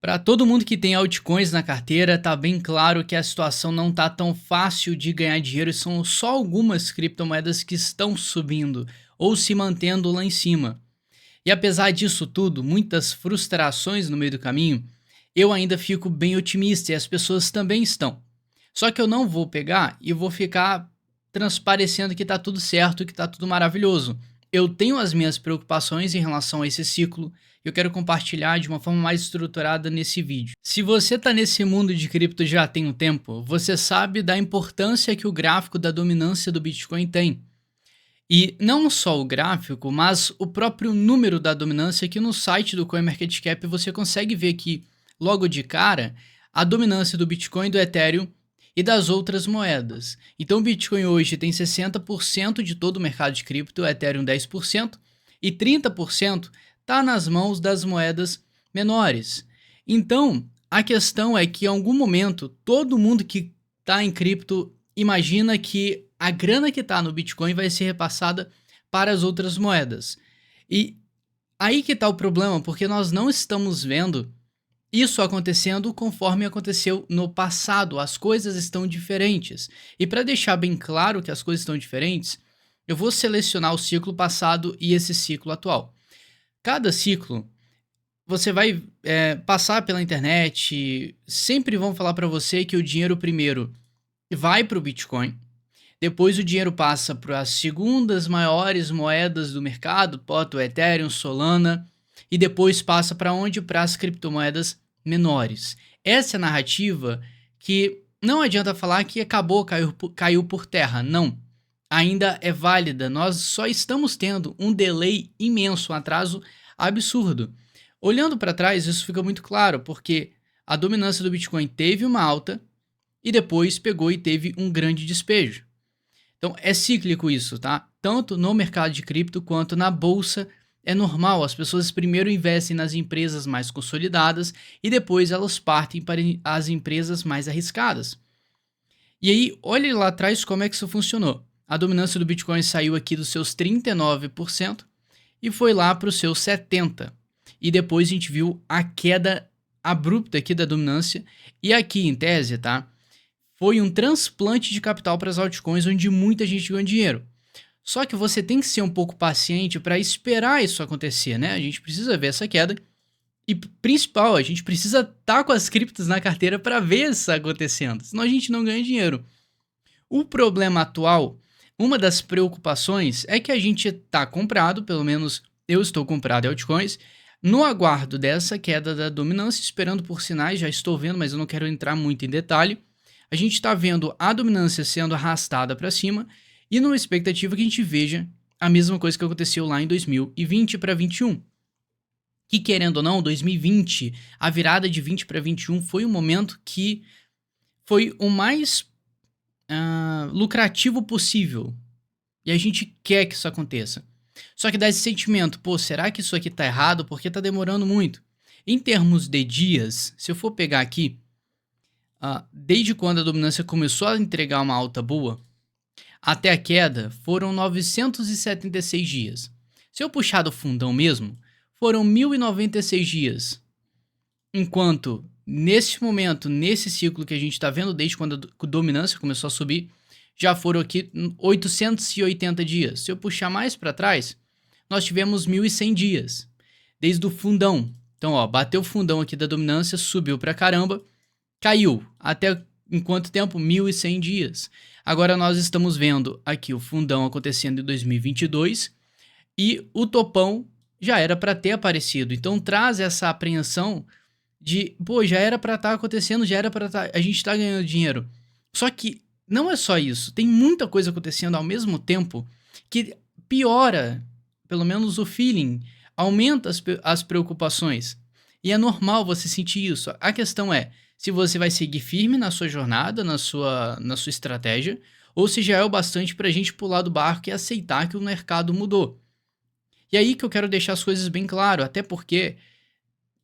Para todo mundo que tem altcoins na carteira, tá bem claro que a situação não tá tão fácil de ganhar dinheiro e são só algumas criptomoedas que estão subindo ou se mantendo lá em cima. E apesar disso tudo, muitas frustrações no meio do caminho, eu ainda fico bem otimista e as pessoas também estão. Só que eu não vou pegar e vou ficar transparecendo que tá tudo certo, que tá tudo maravilhoso. Eu tenho as minhas preocupações em relação a esse ciclo e eu quero compartilhar de uma forma mais estruturada nesse vídeo. Se você tá nesse mundo de cripto já tem um tempo, você sabe da importância que o gráfico da dominância do Bitcoin tem. E não só o gráfico, mas o próprio número da dominância, que no site do CoinMarketCap você consegue ver que, logo de cara, a dominância do Bitcoin, do Ethereum e das outras moedas. Então o Bitcoin hoje tem 60% de todo o mercado de cripto, o Ethereum 10% e 30% está nas mãos das moedas menores. Então, a questão é que em algum momento todo mundo que está em cripto imagina que a grana que está no Bitcoin vai ser repassada para as outras moedas. E aí que está o problema, porque nós não estamos vendo isso acontecendo conforme aconteceu no passado. As coisas estão diferentes. E para deixar bem claro que as coisas estão diferentes, eu vou selecionar o ciclo passado e esse ciclo atual. Cada ciclo, você vai passar pela internet, sempre vão falar para você que o dinheiro primeiro vai para o Bitcoin, depois o dinheiro passa para as segundas maiores moedas do mercado, Poto, Ethereum, Solana, e depois passa para onde? Para as criptomoedas menores. Essa é a narrativa que não adianta falar que acabou, caiu por terra. Não. Ainda é válida. Nós só estamos tendo um delay imenso, um atraso absurdo. Olhando para trás, isso fica muito claro, porque a dominância do Bitcoin teve uma alta e depois pegou e teve um grande despejo. Então é cíclico isso, tá? Tanto no mercado de cripto quanto na bolsa é normal. As pessoas primeiro investem nas empresas mais consolidadas e depois elas partem para as empresas mais arriscadas. E aí, olhe lá atrás como é que isso funcionou. A dominância do Bitcoin saiu aqui dos seus 39% e foi lá para os seus 70%. E depois a gente viu a queda abrupta aqui da dominância. E aqui, em tese, tá? Foi um transplante de capital para as altcoins, onde muita gente ganhou dinheiro. Só que você tem que ser um pouco paciente para esperar isso acontecer, né? A gente precisa ver essa queda e, principal, a gente precisa estar com as criptos na carteira para ver isso acontecendo, senão a gente não ganha dinheiro. O problema atual, uma das preocupações é que a gente está comprado, pelo menos eu estou comprado em altcoins, no aguardo dessa queda da dominância, esperando por sinais, já estou vendo, mas eu não quero entrar muito em detalhe. A gente está vendo a dominância sendo arrastada para cima e numa expectativa que a gente veja a mesma coisa que aconteceu lá em 2020 para 21. Que, querendo ou não, 2020, a virada de 20 para 21 foi um momento que foi o mais lucrativo possível. E a gente quer que isso aconteça. Só que dá esse sentimento, pô, será que isso aqui tá errado? Porque tá demorando muito. Em termos de dias, se eu for pegar aqui, desde quando a dominância começou a entregar uma alta boa, até a queda foram 976 dias. Se eu puxar do fundão mesmo, foram 1096 dias. Enquanto, nesse momento, nesse ciclo que a gente está vendo, desde quando a dominância começou a subir, já foram aqui 880 dias. Se eu puxar mais para trás, nós tivemos 1100 dias, desde o fundão. Então, ó, bateu o fundão aqui da dominância, subiu pra caramba, caiu. Até em quanto tempo? 1100 dias. Agora nós estamos vendo aqui o fundão acontecendo em 2022 e o topão já era para ter aparecido. Então traz essa apreensão de, pô, já era para estar acontecendo, já era para a gente tá ganhando dinheiro. Só que não é só isso, tem muita coisa acontecendo ao mesmo tempo que piora, pelo menos o feeling, aumenta as preocupações. E é normal você sentir isso. A questão é se você vai seguir firme na sua jornada, na sua estratégia, ou se já é o bastante para a gente pular do barco e aceitar que o mercado mudou. E aí que eu quero deixar as coisas bem claro, até porque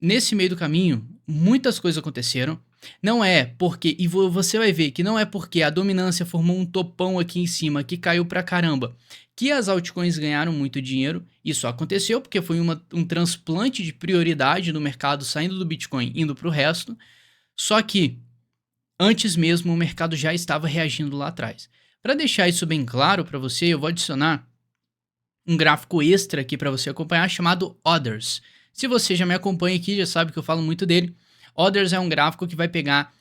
nesse meio do caminho, muitas coisas aconteceram. Não é porque, e você vai ver que não é porque a dominância formou um topão aqui em cima, que caiu pra caramba, que as altcoins ganharam muito dinheiro. Isso aconteceu porque foi um transplante de prioridade no mercado saindo do Bitcoin indo para o resto. Só que antes mesmo o mercado já estava reagindo lá atrás. Para deixar isso bem claro para você, eu vou adicionar um gráfico extra aqui para você acompanhar chamado Others. Se você já me acompanha aqui, já sabe que eu falo muito dele. Others é um gráfico que vai pegar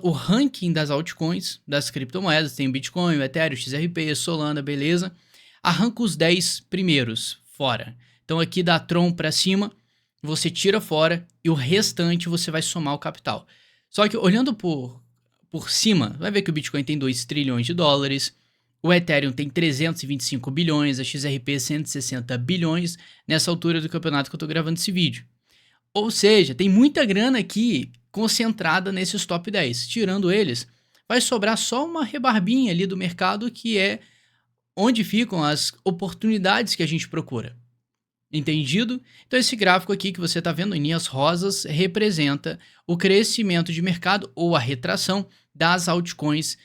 o ranking das altcoins, das criptomoedas. Tem o Bitcoin, o Ethereum, o XRP, Solana, beleza. Arranca os 10 primeiros fora. Então aqui da Tron para cima, você tira fora e o restante você vai somar o capital. Só que olhando por cima, vai ver que o Bitcoin tem 2 trilhões de dólares, o Ethereum tem 325 bilhões, a XRP 160 bilhões nessa altura do campeonato que eu tô gravando esse vídeo. Ou seja, tem muita grana aqui concentrada nesses top 10. Tirando eles, vai sobrar só uma rebarbinha ali do mercado que é onde ficam as oportunidades que a gente procura. Entendido? Então esse gráfico aqui que você está vendo em linhas rosas representa o crescimento de mercado ou a retração das altcoins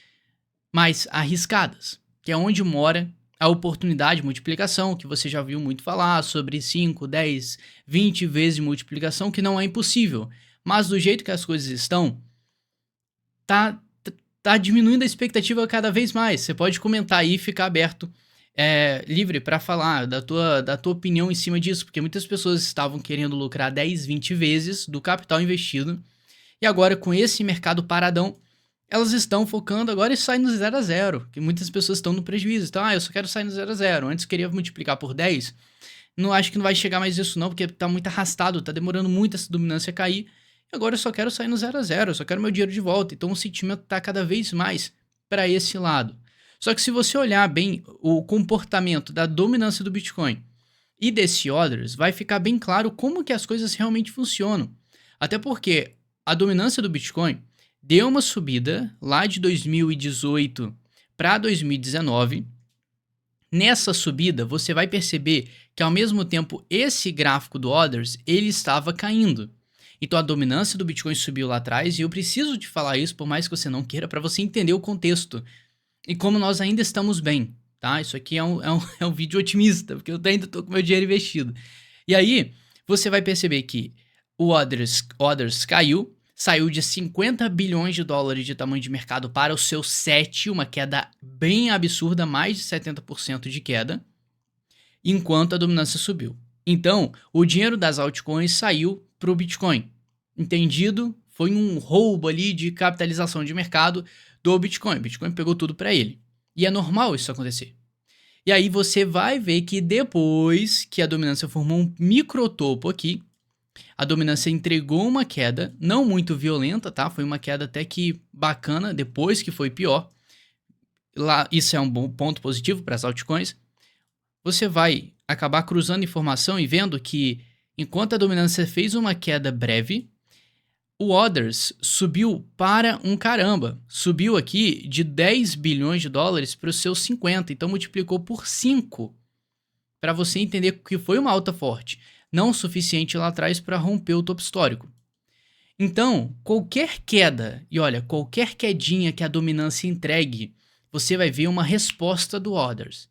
mais arriscadas, que é onde mora a oportunidade de multiplicação, que você já viu muito falar sobre 5, 10, 20 vezes de multiplicação, que não é impossível. Mas do jeito que as coisas estão, tá diminuindo a expectativa cada vez mais. Você pode comentar aí e ficar aberto, livre para falar da tua opinião em cima disso, porque muitas pessoas estavam querendo lucrar 10, 20 vezes do capital investido, e agora com esse mercado paradão, elas estão focando agora em sair no 0 a 0, que muitas pessoas estão no prejuízo. Então, eu só quero sair no 0 a 0. Antes eu queria multiplicar por 10. Não acho que não vai chegar mais isso não, porque tá muito arrastado, tá demorando muito essa dominância cair. E agora eu só quero sair no 0 a 0, eu só quero meu dinheiro de volta. Então o sentimento tá cada vez mais para esse lado. Só que se você olhar bem o comportamento da dominância do Bitcoin e desse Others, vai ficar bem claro como que as coisas realmente funcionam. Até porque a dominância do Bitcoin deu uma subida lá de 2018 para 2019. Nessa subida, você vai perceber que ao mesmo tempo esse gráfico do Others, ele estava caindo. Então a dominância do Bitcoin subiu lá atrás e eu preciso te falar isso, por mais que você não queira, para você entender o contexto e como nós ainda estamos bem, tá? Isso aqui é um vídeo otimista, porque eu ainda estou com meu dinheiro investido. E aí, você vai perceber que o Others caiu, saiu de 50 bilhões de dólares de tamanho de mercado para o seu 7, uma queda bem absurda, mais de 70% de queda, enquanto a dominância subiu. Então, o dinheiro das altcoins saiu para o Bitcoin. Entendido? Foi um roubo ali de capitalização de mercado do Bitcoin. O Bitcoin pegou tudo para ele. E é normal isso acontecer. E aí você vai ver que depois que a dominância formou um microtopo aqui, a dominância entregou uma queda, não muito violenta, tá? Foi uma queda até que bacana, depois que foi pior. Lá, isso é um bom ponto positivo para as altcoins. Você vai acabar cruzando informação e vendo que, enquanto a dominância fez uma queda breve, o Others subiu para um caramba. Subiu aqui de 10 bilhões de dólares para os seus 50, então multiplicou por 5. Para você entender que foi uma alta forte. Não o suficiente lá atrás para romper o topo histórico. Então, qualquer queda, e olha, qualquer quedinha que a dominância entregue, você vai ver uma resposta do Others.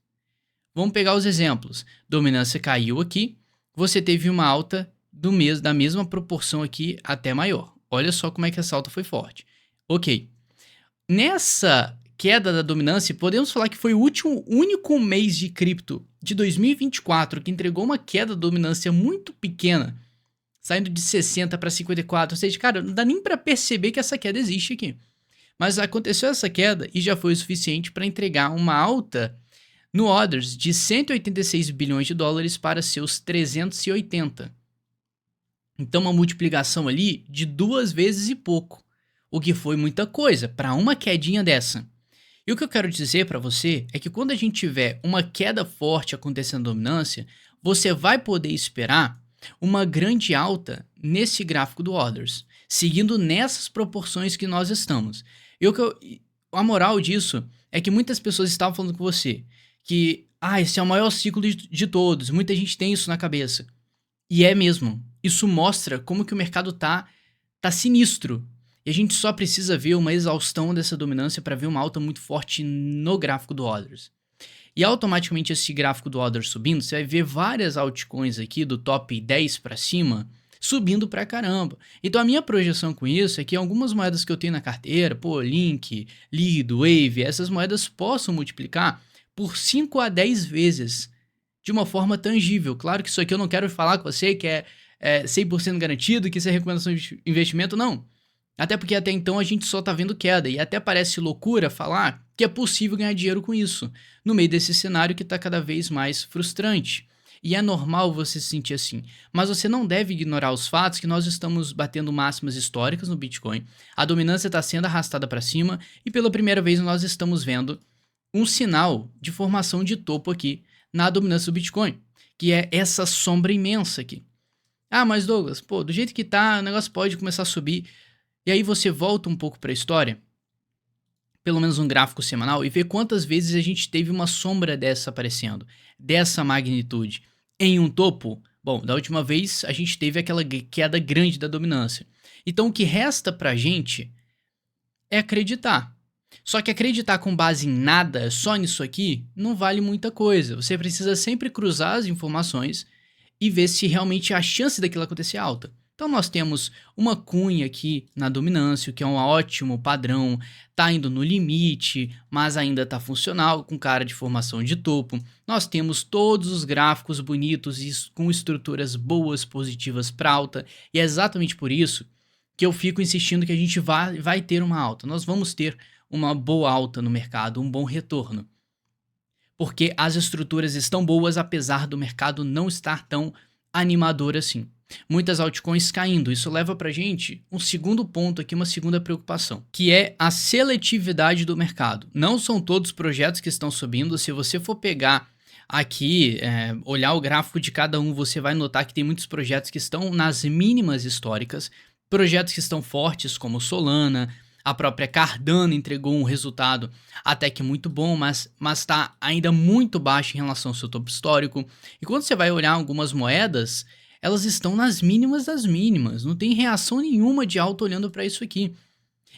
Vamos pegar os exemplos. Dominância caiu aqui, você teve uma alta da mesma proporção aqui até maior. Olha só como é que essa alta foi forte. Ok. Nessa queda da dominância, podemos falar que foi o único mês de cripto de 2024 que entregou uma queda da dominância muito pequena, saindo de 60 para 54. Ou seja, cara, não dá nem para perceber que essa queda existe aqui. Mas aconteceu essa queda e já foi o suficiente para entregar uma alta no Others de 186 bilhões de dólares para seus 380. Então uma multiplicação ali de 2 vezes e pouco, o que foi muita coisa para uma quedinha dessa. E o que eu quero dizer para você é que quando a gente tiver uma queda forte acontecendo na dominância, você vai poder esperar uma grande alta nesse gráfico do Others, seguindo nessas proporções que nós estamos. A moral disso é que muitas pessoas estavam falando com você que esse é o maior ciclo de todos, muita gente tem isso na cabeça. E é mesmo. Isso mostra como que o mercado tá sinistro. E a gente só precisa ver uma exaustão dessa dominância para ver uma alta muito forte no gráfico do Others. E automaticamente esse gráfico do order subindo, você vai ver várias altcoins aqui do top 10 para cima subindo pra caramba. Então a minha projeção com isso é que algumas moedas que eu tenho na carteira, pô, Link, Lido, Wave, essas moedas possam multiplicar por 5 a 10 vezes de uma forma tangível. Claro que isso aqui eu não quero falar com você que é 100% garantido, que isso é recomendação de investimento, não. Até porque até então a gente só tá vendo queda e até parece loucura falar que é possível ganhar dinheiro com isso, no meio desse cenário que tá cada vez mais frustrante. E é normal você se sentir assim, mas você não deve ignorar os fatos que nós estamos batendo máximas históricas no Bitcoin, a dominância está sendo arrastada para cima e pela primeira vez nós estamos vendo um sinal de formação de topo aqui na dominância do Bitcoin, que é essa sombra imensa aqui. Ah, mas Douglas, pô, do jeito que tá, o negócio pode começar a subir. E aí você volta um pouco para a história, pelo menos um gráfico semanal, e vê quantas vezes a gente teve uma sombra dessa aparecendo, dessa magnitude, em um topo. Bom, da última vez a gente teve aquela queda grande da dominância. Então o que resta pra gente é acreditar. Só que acreditar com base em nada, só nisso aqui, não vale muita coisa. Você precisa sempre cruzar as informações e ver se realmente a chance daquilo acontecer é alta. Então nós temos uma cunha aqui na dominância, que é um ótimo padrão, tá indo no limite, mas ainda tá funcional, com cara de formação de topo. Nós temos todos os gráficos bonitos e com estruturas boas, positivas para alta, e é exatamente por isso que eu fico insistindo que a gente vai ter uma alta. Nós vamos ter uma boa alta no mercado, um bom retorno. Porque as estruturas estão boas, apesar do mercado não estar tão animador assim. Muitas altcoins caindo, isso leva pra gente um segundo ponto aqui, uma segunda preocupação, que é a seletividade do mercado. Não são todos os projetos que estão subindo, se você for pegar aqui, olhar o gráfico de cada um, você vai notar que tem muitos projetos que estão nas mínimas históricas, projetos que estão fortes como Solana, a própria Cardano entregou um resultado até que muito bom, mas está ainda muito baixo em relação ao seu topo histórico. E quando você vai olhar algumas moedas, elas estão nas mínimas das mínimas, não tem reação nenhuma de alta olhando para isso aqui.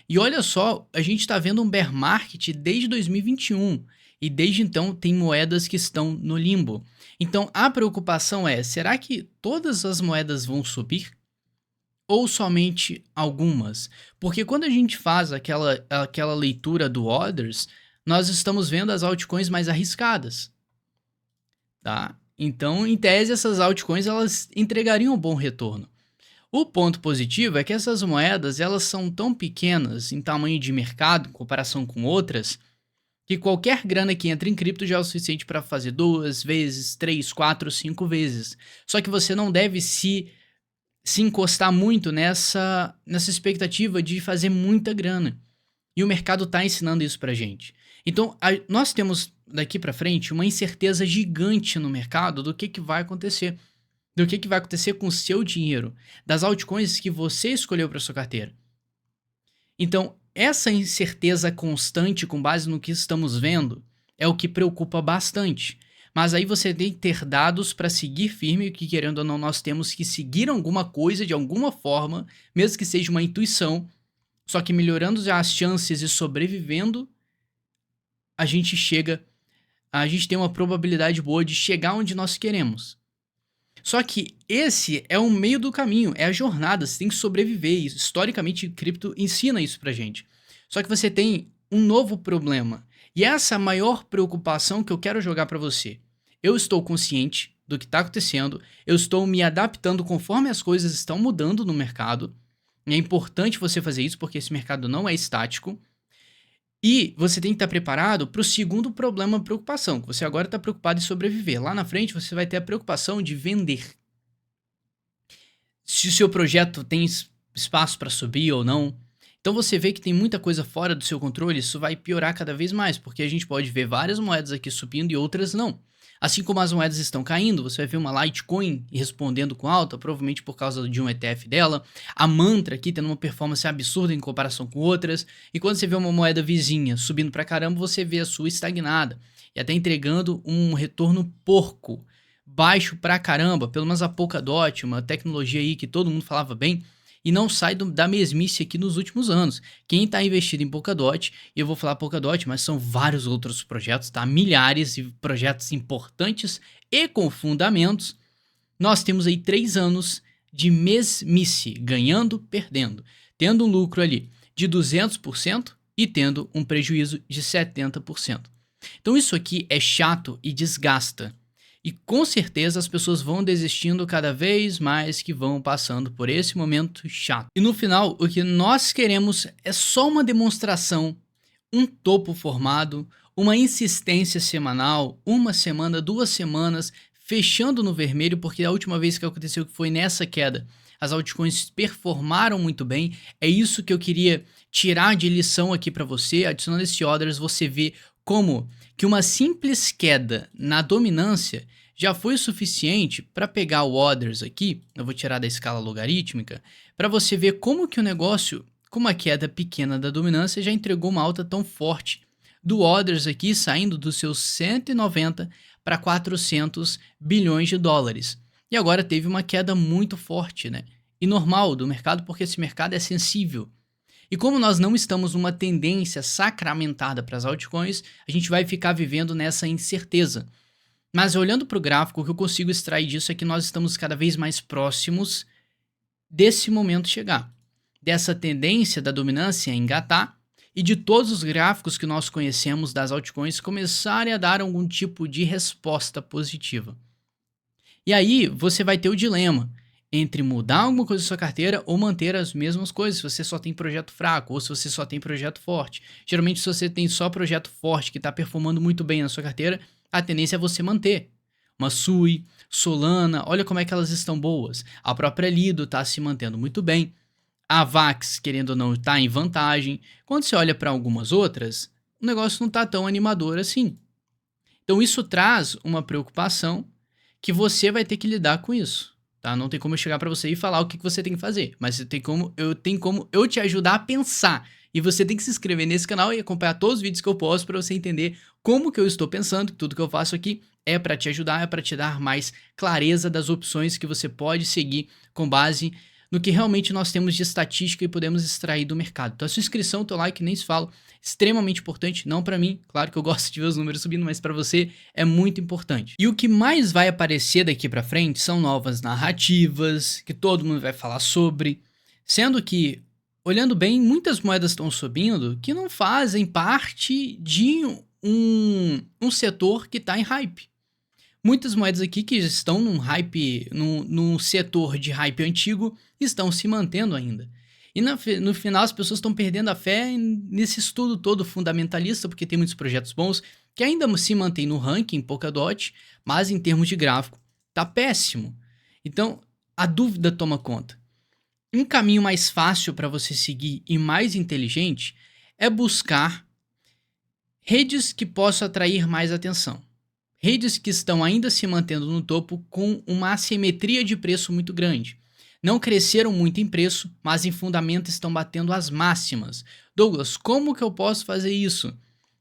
E olha só, a gente está vendo um bear market desde 2021, e desde então tem moedas que estão no limbo. Então a preocupação é, será que todas as moedas vão subir? Ou somente algumas? Porque quando a gente faz aquela leitura do orders, nós estamos vendo as altcoins mais arriscadas, tá? Então, em tese, essas altcoins elas entregariam um bom retorno. O ponto positivo é que essas moedas elas são tão pequenas em tamanho de mercado, em comparação com outras, que qualquer grana que entra em cripto já é o suficiente para fazer 2 vezes, 3, 4, 5 vezes. Só que você não deve se encostar muito nessa expectativa de fazer muita grana. E o mercado está ensinando isso pra gente. Então, nós temos daqui para frente uma incerteza gigante no mercado do que vai acontecer. Do que vai acontecer com o seu dinheiro, das altcoins que você escolheu para sua carteira. Então, essa incerteza constante com base no que estamos vendo é o que preocupa bastante. Mas aí você tem que ter dados para seguir firme, que querendo ou não nós temos que seguir alguma coisa de alguma forma, mesmo que seja uma intuição, só que melhorando já as chances e sobrevivendo, a gente tem uma probabilidade boa de chegar onde nós queremos. Só que esse é o meio do caminho, é a jornada, você tem que sobreviver, e historicamente o cripto ensina isso pra gente. Só que você tem um novo problema, e essa é a maior preocupação que eu quero jogar para você. Eu estou consciente do que está acontecendo, eu estou me adaptando conforme as coisas estão mudando no mercado. E é importante você fazer isso porque esse mercado não é estático. E você tem que estar preparado para o segundo problema, preocupação, que você agora está preocupado em sobreviver. Lá na frente você vai ter a preocupação de vender. Se o seu projeto tem espaço para subir ou não. Então você vê que tem muita coisa fora do seu controle, isso vai piorar cada vez mais, porque a gente pode ver várias moedas aqui subindo e outras não. Assim como as moedas estão caindo, você vai ver uma Litecoin respondendo com alta, provavelmente por causa de um ETF dela, a Mantra aqui tendo uma performance absurda em comparação com outras, e quando você vê uma moeda vizinha subindo pra caramba, você vê a sua estagnada, e até entregando um retorno porco, baixo pra caramba, pelo menos a Polkadot, uma tecnologia aí que todo mundo falava bem, e não sai da mesmice aqui nos últimos anos. Quem está investido em Polkadot, e eu vou falar Polkadot, mas são vários outros projetos, tá? Milhares de projetos importantes e com fundamentos. Nós temos aí 3 anos de mesmice, ganhando, perdendo, tendo um lucro ali de 200% e tendo um prejuízo de 70%. Então isso aqui é chato e desgasta. E com certeza as pessoas vão desistindo cada vez mais que vão passando por esse momento chato. E no final, o que nós queremos é só uma demonstração, um topo formado, uma insistência semanal, uma semana, 2 semanas, fechando no vermelho, porque a última vez que aconteceu que foi nessa queda, as altcoins performaram muito bem. É isso que eu queria tirar de lição aqui para você. Adicionando esse orders, você vê como que uma simples queda na dominância já foi o suficiente para pegar o orders aqui, eu vou tirar da escala logarítmica, para você ver como que o negócio, com uma queda pequena da dominância, já entregou uma alta tão forte do orders aqui, saindo dos seus 190 para 400 bilhões de dólares. E agora teve uma queda muito forte, né? E normal do mercado, porque esse mercado é sensível. E como nós não estamos numa tendência sacramentada para as altcoins, a gente vai ficar vivendo nessa incerteza. Mas olhando para o gráfico, o que eu consigo extrair disso é que nós estamos cada vez mais próximos desse momento chegar. Dessa tendência da dominância engatar e de todos os gráficos que nós conhecemos das altcoins começarem a dar algum tipo de resposta positiva. E aí você vai ter o dilema entre mudar alguma coisa na sua carteira ou manter as mesmas coisas, se você só tem projeto fraco ou se você só tem projeto forte. Geralmente, se você tem só projeto forte que está performando muito bem na sua carteira, a tendência é você manter. Uma Sui, Solana, olha como é que elas estão boas. A própria Lido está se mantendo muito bem. A Vax, querendo ou não, está em vantagem. Quando você olha para algumas outras, o negócio não está tão animador assim. Então isso traz uma preocupação que você vai ter que lidar com isso. Tá? Não tem como eu chegar para você e falar o que você tem que fazer, mas eu tenho como eu te ajudar a pensar. E você tem que se inscrever nesse canal e acompanhar todos os vídeos que eu posto para você entender como que eu estou pensando, que tudo que eu faço aqui é para te ajudar, é para te dar mais clareza das opções que você pode seguir com base no que realmente nós temos de estatística e podemos extrair do mercado. Então a sua inscrição, teu like, nem se fala, extremamente importante, não para mim, claro que eu gosto de ver os números subindo, mas para você é muito importante. E o que mais vai aparecer daqui para frente são novas narrativas, que todo mundo vai falar sobre, sendo que, olhando bem, muitas moedas estão subindo que não fazem parte de um setor que está em hype. Muitas moedas aqui que estão num hype, num setor de hype antigo, estão se mantendo ainda. E no final as pessoas estão perdendo a fé nesse estudo todo fundamentalista, porque tem muitos projetos bons que ainda se mantêm no ranking Polkadot, mas em termos de gráfico tá péssimo. Então a dúvida toma conta. Um caminho mais fácil para você seguir e mais inteligente é buscar redes que possam atrair mais atenção. Redes que estão ainda se mantendo no topo com uma assimetria de preço muito grande. Não cresceram muito em preço, mas em fundamento estão batendo as máximas. Douglas, como que eu posso fazer isso?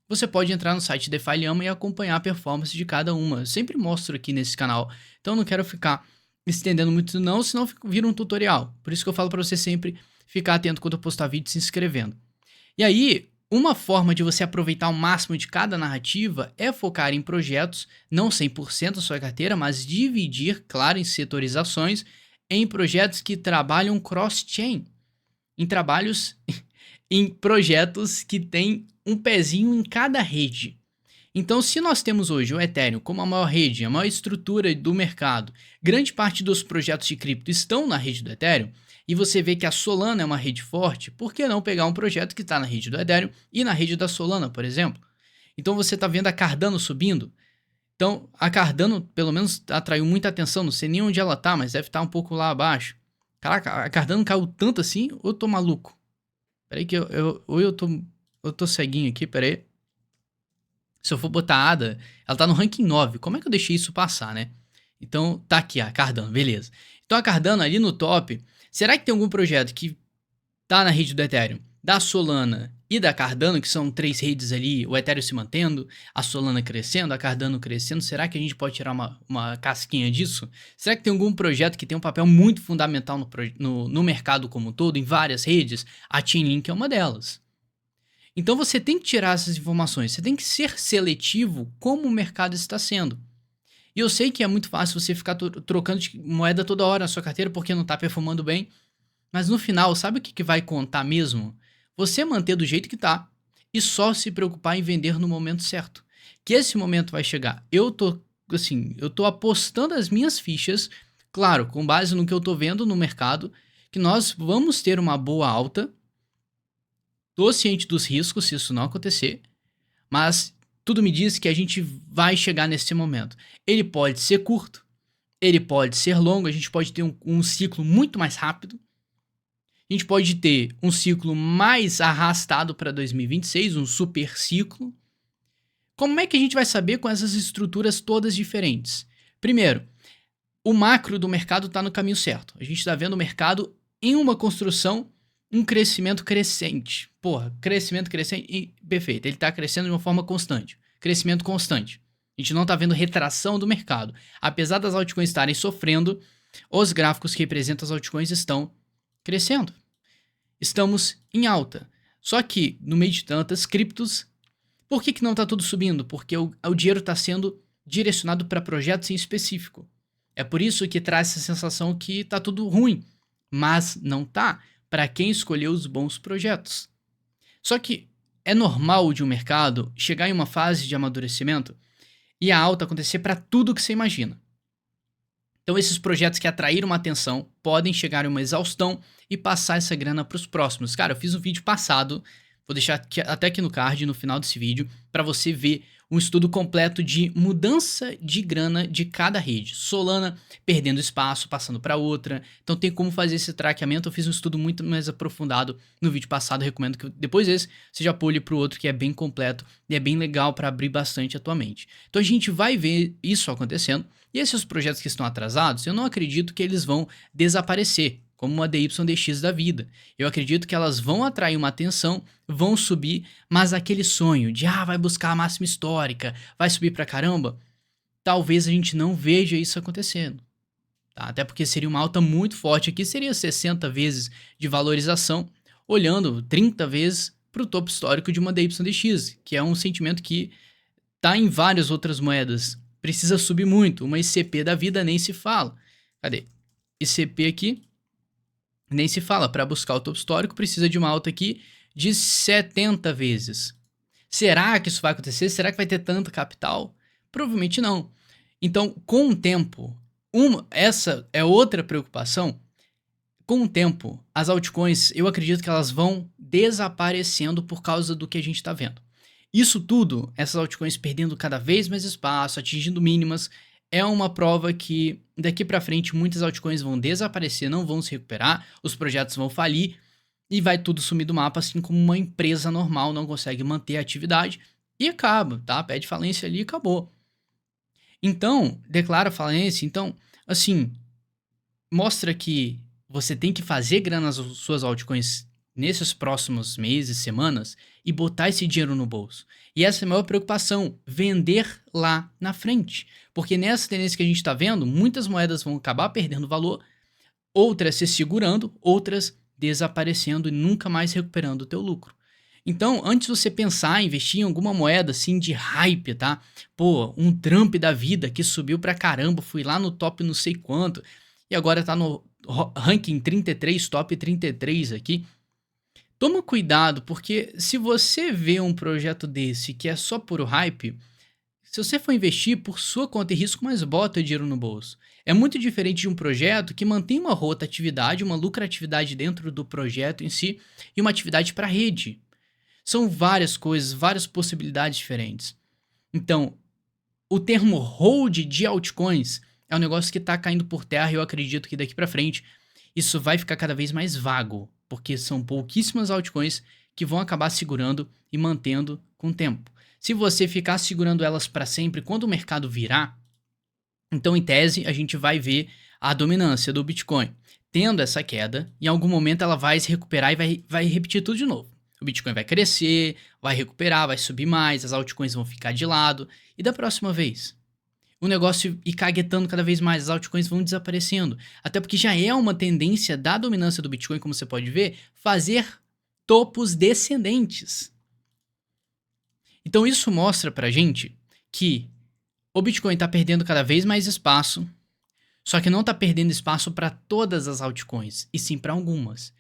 Você pode entrar no site DeFi Llama e acompanhar a performance de cada uma. Eu sempre mostro aqui nesse canal, então não quero ficar estendendo muito não, senão vira um tutorial. Por isso que eu falo para você sempre ficar atento quando eu postar vídeo se inscrevendo. E aí, uma forma de você aproveitar o máximo de cada narrativa é focar em projetos, não 100% da sua carteira, mas dividir, claro, em setorizações, em projetos que trabalham cross-chain, em projetos que têm um pezinho em cada rede. Então, se nós temos hoje o Ethereum como a maior rede, a maior estrutura do mercado, grande parte dos projetos de cripto estão na rede do Ethereum, e você vê que a Solana é uma rede forte, por que não pegar um projeto que está na rede do Ethereum e na rede da Solana, por exemplo? Então você está vendo a Cardano subindo. Então a Cardano pelo menos atraiu muita atenção, não sei nem onde ela está, mas deve estar um pouco lá abaixo. Caraca, a Cardano caiu tanto assim ou eu tô maluco? Peraí que eu tô ceguinho aqui, peraí. Se eu for botar a ADA, ela tá no ranking 9. Como é que eu deixei isso passar, né? Então tá aqui a Cardano, beleza. Então a Cardano ali no top. Será que tem algum projeto que tá na rede do Ethereum da Solana e da Cardano, que são 3 redes ali, o Ethereum se mantendo, a Solana crescendo, a Cardano crescendo, será que a gente pode tirar uma casquinha disso? Será que tem algum projeto que tem um papel muito fundamental no mercado como um todo, em várias redes? A Chainlink é uma delas. Então você tem que tirar essas informações, você tem que ser seletivo como o mercado está sendo. E eu sei que é muito fácil você ficar trocando de moeda toda hora na sua carteira porque não está performando bem, mas no final, sabe o que vai contar mesmo? Você manter do jeito que tá e só se preocupar em vender no momento certo. Que esse momento vai chegar. Eu tô apostando as minhas fichas, claro, com base no que eu tô vendo no mercado, que nós vamos ter uma boa alta. Tô ciente dos riscos se isso não acontecer, mas tudo me diz que a gente vai chegar nesse momento. Ele pode ser curto, ele pode ser longo, a gente pode ter um ciclo muito mais rápido. A gente pode ter um ciclo mais arrastado para 2026, um super ciclo. Como é que a gente vai saber com essas estruturas todas diferentes? Primeiro, o macro do mercado está no caminho certo. A gente está vendo o mercado em uma construção, um crescimento crescente. Porra, crescimento crescente, e perfeito, ele está crescendo de uma forma constante. Crescimento constante. A gente não está vendo retração do mercado. Apesar das altcoins estarem sofrendo, os gráficos que representam as altcoins estão crescendo. Estamos em alta. Só que, no meio de tantas criptos, por que não está tudo subindo? Porque o dinheiro está sendo direcionado para projetos em específico. É por isso que traz essa sensação que está tudo ruim. Mas não tá para quem escolheu os bons projetos. Só que é normal de um mercado chegar em uma fase de amadurecimento e a alta acontecer para tudo que você imagina. Então esses projetos que atraíram uma atenção podem chegar em uma exaustão e passar essa grana para os próximos. Cara, eu fiz um vídeo passado, vou deixar até aqui no card, no final desse vídeo, para você ver um estudo completo de mudança de grana de cada rede. Solana perdendo espaço, passando para outra. Então tem como fazer esse traqueamento. Eu fiz um estudo muito mais aprofundado no vídeo passado. Eu recomendo que depois desse você já pule para o outro, que é bem completo e é bem legal para abrir bastante a tua mente. Então a gente vai ver isso acontecendo. E esses projetos que estão atrasados, eu não acredito que eles vão desaparecer, como uma DYDX da vida. Eu acredito que elas vão atrair uma atenção, vão subir, mas aquele sonho de, vai buscar a máxima histórica, vai subir pra caramba, talvez a gente não veja isso acontecendo. Tá? Até porque seria uma alta muito forte aqui, seria 60 vezes de valorização, olhando 30 vezes para o topo histórico de uma DYDX, que é um sentimento que tá em várias outras moedas. Precisa subir muito, uma ICP da vida nem se fala. Cadê? ICP aqui, nem se fala. Para buscar o topo histórico, precisa de uma alta aqui de 70 vezes. Será que isso vai acontecer? Será que vai ter tanta capital? Provavelmente não. Então, com o tempo, essa é outra preocupação. Com o tempo, as altcoins, eu acredito que elas vão desaparecendo por causa do que a gente está vendo. Isso tudo, essas altcoins perdendo cada vez mais espaço, atingindo mínimas, é uma prova que daqui para frente muitas altcoins vão desaparecer, não vão se recuperar, os projetos vão falir e vai tudo sumir do mapa, assim como uma empresa normal não consegue manter a atividade e acaba, tá? Pede falência ali e acabou. Então, declara falência, então, assim, mostra que você tem que fazer grana nas suas altcoins nesses próximos meses, semanas, e botar esse dinheiro no bolso. E essa é a maior preocupação, vender lá na frente. Porque nessa tendência que a gente está vendo, muitas moedas vão acabar perdendo valor, outras se segurando, outras desaparecendo e nunca mais recuperando o teu lucro. Então, antes de você pensar em investir em alguma moeda assim de hype, tá? Pô, um Trump da vida que subiu pra caramba, fui lá no top não sei quanto, e agora tá no ranking 33, top 33 aqui. Toma cuidado, porque se você vê um projeto desse que é só puro hype, se você for investir por sua conta e risco, mas bota dinheiro no bolso. É muito diferente de um projeto que mantém uma rotatividade, uma lucratividade dentro do projeto em si e uma atividade para rede. São várias coisas, várias possibilidades diferentes. Então, o termo hold de altcoins é um negócio que está caindo por terra e eu acredito que daqui para frente isso vai ficar cada vez mais vago, porque são pouquíssimas altcoins que vão acabar segurando e mantendo com o tempo. Se você ficar segurando elas para sempre, quando o mercado virar, então em tese a gente vai ver a dominância do Bitcoin. Tendo essa queda, em algum momento ela vai se recuperar e vai repetir tudo de novo. O Bitcoin vai crescer, vai recuperar, vai subir mais, as altcoins vão ficar de lado. E da próxima vez? O negócio ir caguetando cada vez mais, as altcoins vão desaparecendo. Até porque já é uma tendência da dominância do Bitcoin, como você pode ver, fazer topos descendentes. Então isso mostra pra gente que o Bitcoin está perdendo cada vez mais espaço, só que não está perdendo espaço para todas as altcoins, e sim para algumas.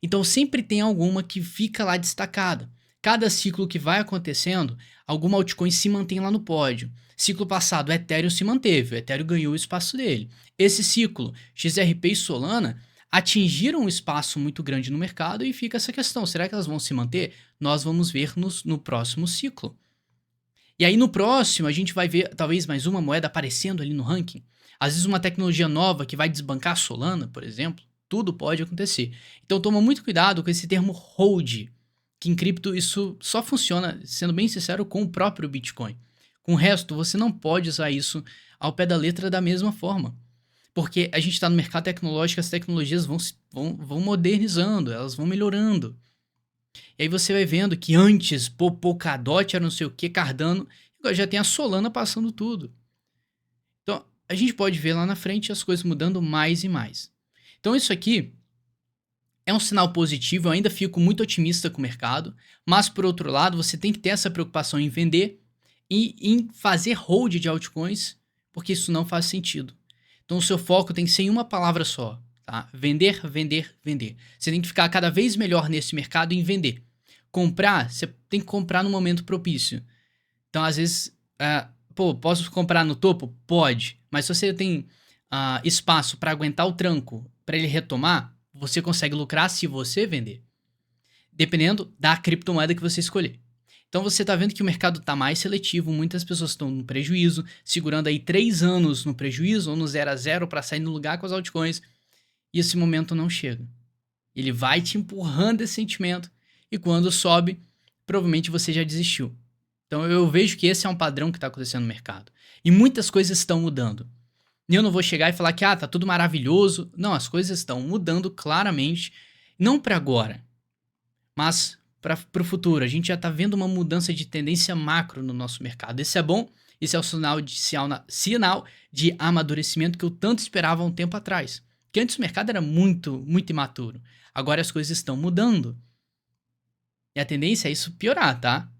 Então sempre tem alguma que fica lá destacada. Cada ciclo que vai acontecendo, alguma altcoin se mantém lá no pódio. Ciclo passado, o Ethereum se manteve, o Ethereum ganhou o espaço dele. Esse ciclo, XRP e Solana atingiram um espaço muito grande no mercado e fica essa questão, será que elas vão se manter? Nós vamos ver no próximo ciclo. E aí no próximo a gente vai ver talvez mais uma moeda aparecendo ali no ranking. Às vezes uma tecnologia nova que vai desbancar a Solana, por exemplo. Tudo pode acontecer. Então toma muito cuidado com esse termo hold, que em cripto isso só funciona, sendo bem sincero, com o próprio Bitcoin. Com o resto, você não pode usar isso ao pé da letra da mesma forma. Porque a gente está no mercado tecnológico, as tecnologias vão modernizando, elas vão melhorando. E aí você vai vendo que antes, Polkadot era não sei o que, Cardano, agora já tem a Solana passando tudo. Então, a gente pode ver lá na frente as coisas mudando mais e mais. Então, isso aqui é um sinal positivo, eu ainda fico muito otimista com o mercado, mas por outro lado, você tem que ter essa preocupação em vender e em fazer hold de altcoins, porque isso não faz sentido. Então, o seu foco tem que ser em uma palavra só, tá? Vender, vender, vender. Você tem que ficar cada vez melhor nesse mercado em vender. Comprar, você tem que comprar no momento propício. Então, às vezes, posso comprar no topo? Pode. Mas se você tem espaço para aguentar o tranco, para ele retomar, você consegue lucrar se você vender. Dependendo da criptomoeda que você escolher. Então você está vendo que o mercado está mais seletivo, muitas pessoas estão no prejuízo, segurando aí 3 anos no prejuízo ou no 0 a 0 para sair no lugar com as altcoins, e esse momento não chega. Ele vai te empurrando esse sentimento, e quando sobe, provavelmente você já desistiu. Então eu vejo que esse é um padrão que está acontecendo no mercado. E muitas coisas estão mudando. E eu não vou chegar e falar que tá tudo maravilhoso. Não, as coisas estão mudando claramente, não para agora, mas para o futuro. A gente já está vendo uma mudança de tendência macro no nosso mercado. Isso é bom, isso é um sinal de amadurecimento que eu tanto esperava há um tempo atrás. Porque antes o mercado era muito, muito imaturo. Agora as coisas estão mudando. E a tendência é isso piorar, tá?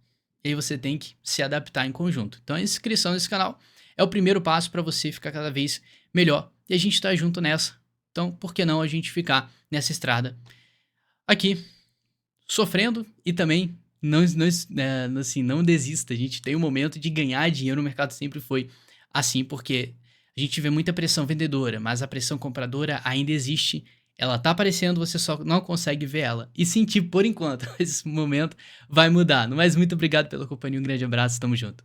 E aí você tem que se adaptar em conjunto. Então a inscrição nesse canal é o primeiro passo para você ficar cada vez melhor. E a gente está junto nessa. Então por que não a gente ficar nessa estrada aqui, sofrendo e também não desista. A gente tem um momento de ganhar dinheiro, o mercado sempre foi assim, porque a gente vê muita pressão vendedora, mas a pressão compradora ainda existe, ela tá aparecendo, você só não consegue ver ela e sentir por enquanto. Esse momento vai mudar. Mas muito obrigado pela companhia, um grande abraço, tamo junto.